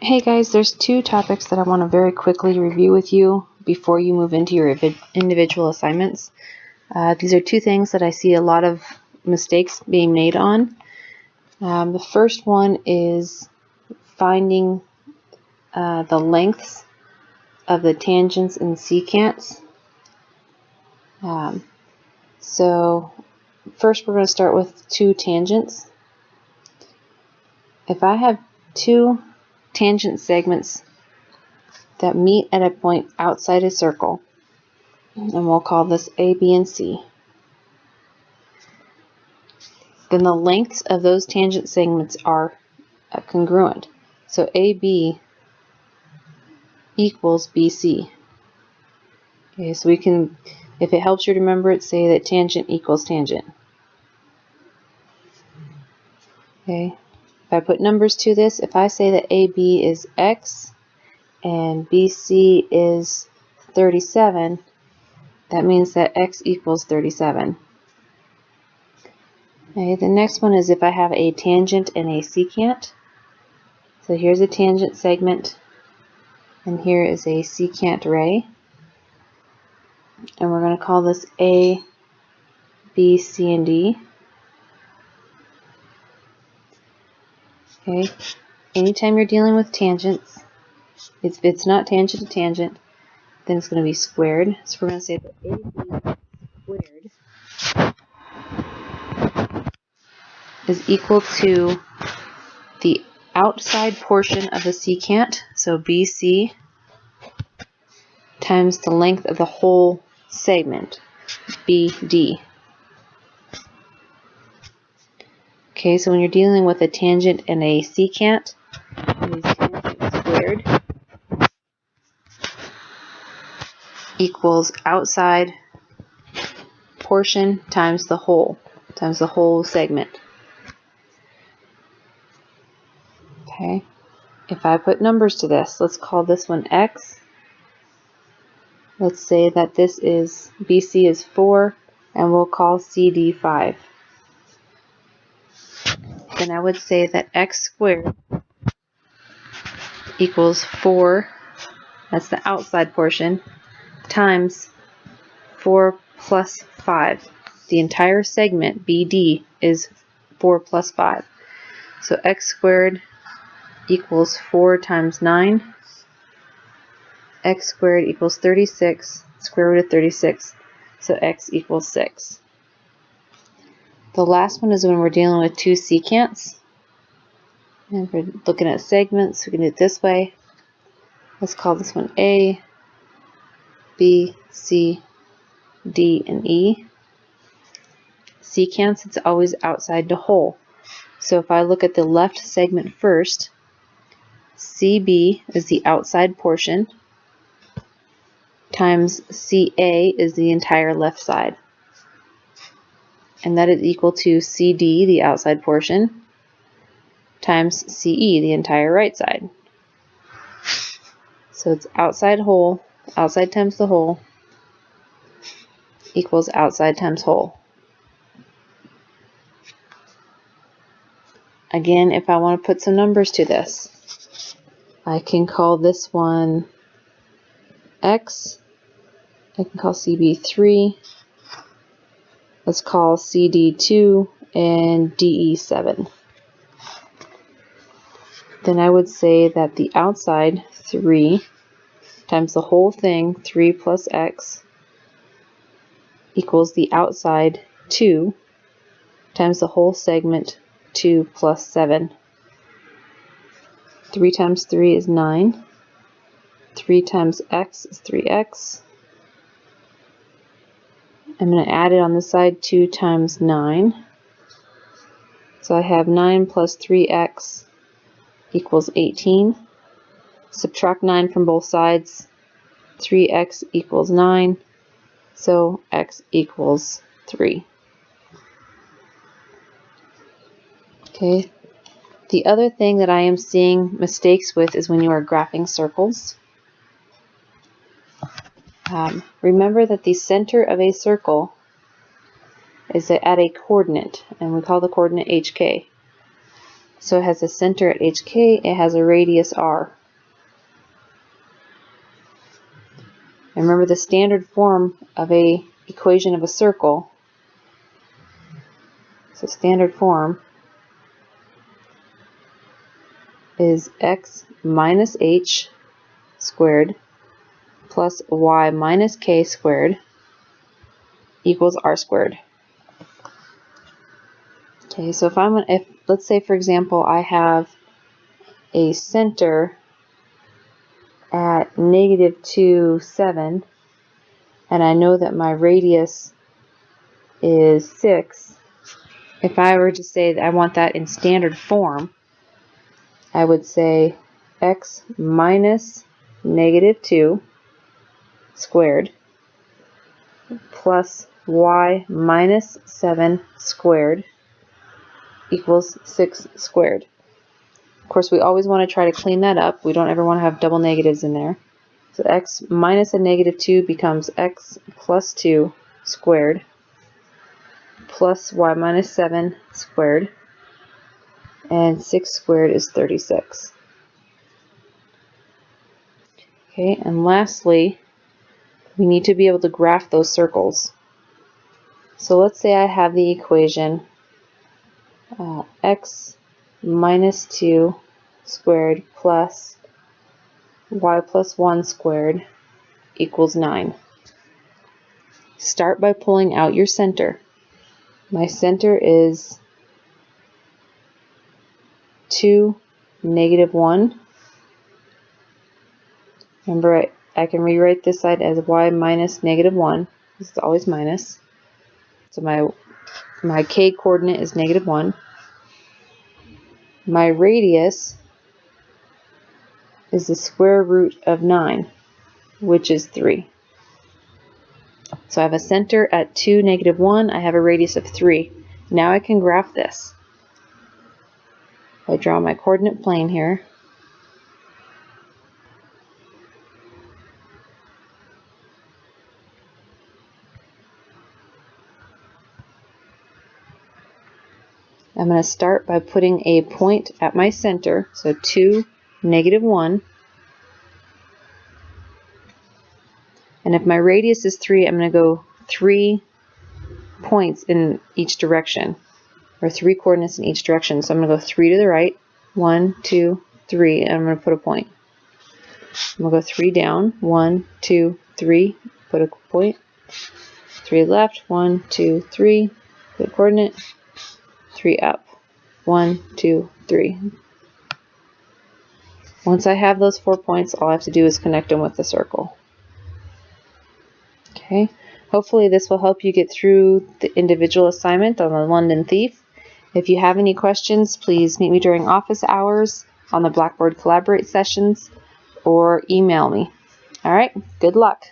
Hey guys, there's two topics that I want to very quickly review with you before you move into your individual assignments. These are two things that I see a lot of mistakes being made on. The first one is finding the lengths of the tangents and secants. So first we're going to start with two tangents. If I have two tangent segments that meet at a point outside a circle, and we'll call this A, B, and C, then the lengths of those tangent segments are congruent. So AB equals BC. Okay, so we can, if it helps you to remember it, say that tangent equals tangent. Okay, if I put numbers to this, if I say that AB is X and BC is 37, that means that X equals 37. Okay, the next one is if I have a tangent and a secant. So here's a tangent segment, and here is a secant ray. And we're going to call this A, B, C, and D. Okay. Anytime you're dealing with tangents, if it's not tangent to tangent, then it's going to be squared. So we're going to say that AB squared is equal to the outside portion of the secant, so BC, times the length of the whole segment, BD. Okay, so when you're dealing with a tangent and a secant, it is tangent squared equals outside portion times the whole segment. Okay, if I put numbers to this, let's call this one X. Let's say that this is BC is 4, and we'll call CD 5. Then I would say that X squared equals 4, that's the outside portion, times 4 plus 5. The entire segment, BD, is 4 plus 5. So X squared equals 4 times 9. X squared equals 36, square root of 36. So X equals 6. The last one is when we're dealing with two secants. And we're looking at segments, we can do it this way. Let's call this one A, B, C, D, and E. Secants, it's always outside the whole. So if I look at the left segment first, CB is the outside portion, times CA is the entire left side. And that is equal to CD, the outside portion, times CE, the entire right side. So it's outside whole, outside times the whole, equals outside times whole. Again, if I want to put some numbers to this, I can call this one X. I can call CB 3. Let's call CD 2 and DE 7. Then I would say that the outside 3 times the whole thing, 3 plus X, equals the outside 2 times the whole segment, 2 plus 7. 3 times 3 is 9. 3 times X is 3X. I'm going to add it on the side, 2 times 9. So I have 9 plus 3X equals 18. Subtract 9 from both sides. 3X equals 9. So X equals 3. Okay. The other thing that I am seeing mistakes with is when you are graphing circles. Remember that the center of a circle is at a coordinate, and we call the coordinate HK. So it has a center at HK, it has a radius R. And remember the standard form of a equation of a circle. So standard form is x minus h squared plus y minus k squared equals r squared. Okay, so if let's say for example I have a center at -2, 7, and I know that my radius is 6, if I were to say that I want that in standard form, I would say x minus -2 squared plus y minus 7 squared equals 6 squared. Of course, we always want to try to clean that up. We don't ever want to have double negatives in there. So x minus a -2 becomes x plus 2 squared plus y minus 7 squared, and 6 squared is 36. Okay, and lastly, we need to be able to graph those circles. So let's say I have the equation x minus 2 squared plus y plus 1 squared equals 9. Start by pulling out your center. My center is 2, -1. Remember, I can rewrite this side as y minus -1. This is always minus. So my k coordinate is -1. My radius is the square root of 9, which is 3. So I have a center at 2, -1. I have a radius of 3. Now I can graph this. I draw my coordinate plane here. I'm going to start by putting a point at my center, so 2, -1. And if my radius is 3, I'm going to go 3 points in each direction, or 3 coordinates in each direction. So I'm going to go 3 to the right, 1, 2, 3, and I'm going to put a point. I'm going to go 3 down, 1, 2, 3, put a point. 3 left, 1, 2, 3, put a coordinate. 3 up, 1, 2, 3. Once I have those 4 points, all I have to do is connect them with the circle. Okay, hopefully this will help you get through the individual assignment on the London Thief. If you have any questions, please meet me during office hours on the Blackboard Collaborate sessions or email me. All right, good luck.